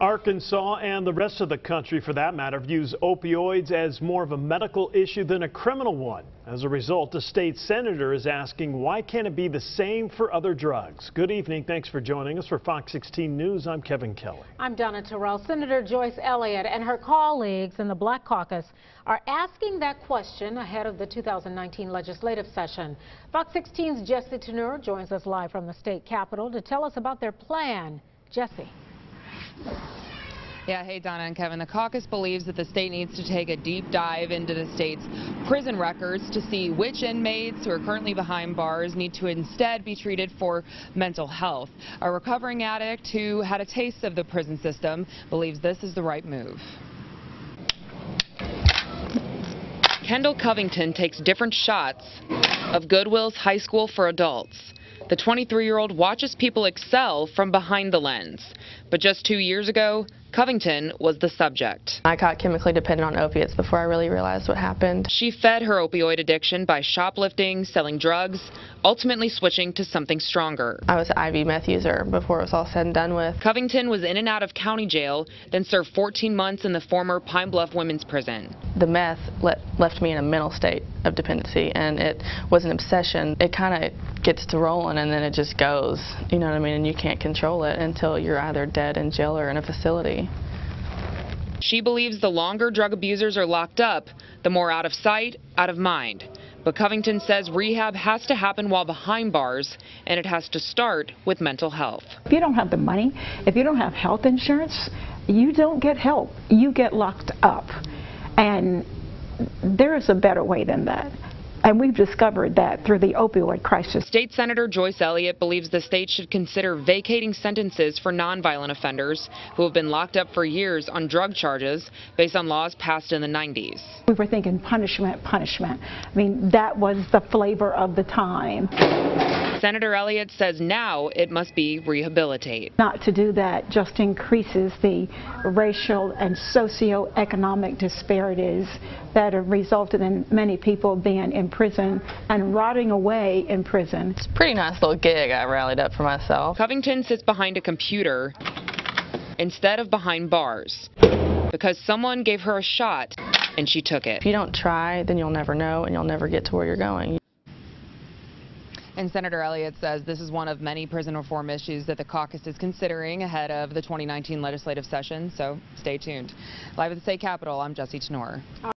Arkansas and the rest of the country, for that matter, views opioids as more of a medical issue than a criminal one. As a result, a state senator is asking, why can't it be the same for other drugs? Good evening. Thanks for joining us. For Fox 16 News, I'm Kevin Kelly. I'm Donna Terrell. Senator Joyce Elliott and her colleagues in the Black Caucus are asking that question ahead of the 2019 legislative session. Fox 16's Jesse Tenor joins us live from the state capitol to tell us about their plan. Jesse. Yeah, hey Donna and Kevin. The caucus believes that the state needs to take a deep dive into the state's prison records to see which inmates who are currently behind bars need to instead be treated for mental health. A recovering addict who had a taste of the prison system believes this is the right move. Kendall Covington takes different shots of Goodwill's High School for Adults. The 23-year-old watches people excel from behind the lens. But just 2 years ago, Covington was the subject. I got chemically dependent on opiates before I really realized what happened. She fed her opioid addiction by shoplifting, selling drugs, ultimately switching to something stronger. I was an IV meth user before it was all said and done with. Covington was in and out of county jail, then served 14 months in the former Pine Bluff Women's Prison. The meth left me in a mental state of dependency, and it was an obsession. It kind of gets to rolling and then it just goes, you know what I mean, and you can't control it until you're either dead in jail or in a facility. She believes the longer drug abusers are locked up, the more out of sight, out of mind. But Covington says rehab has to happen while behind bars, and it has to start with mental health. If you don't have the money, if you don't have health insurance, you don't get help. You get locked up. And there is a better way than that. And we've discovered that through the opioid crisis. State Senator Joyce Elliott believes the state should consider vacating sentences for nonviolent offenders who have been locked up for years on drug charges based on laws passed in the 90s. We were thinking punishment, punishment. I mean, that was the flavor of the time. Senator Elliott says now it must be rehabilitate. Not to do that just increases the racial and socioeconomic disparities that have resulted in many people being in prison and rotting away in prison. It's a pretty nice little gig I rallied up for myself. Covington sits behind a computer instead of behind bars because someone gave her a shot and she took it. If you don't try, then you'll never know and you'll never get to where you're going. And Senator Elliott says this is one of many prison reform issues that the caucus is considering ahead of the 2019 legislative session, so stay tuned. Live at the state capitol, I'm Jesse Tenor.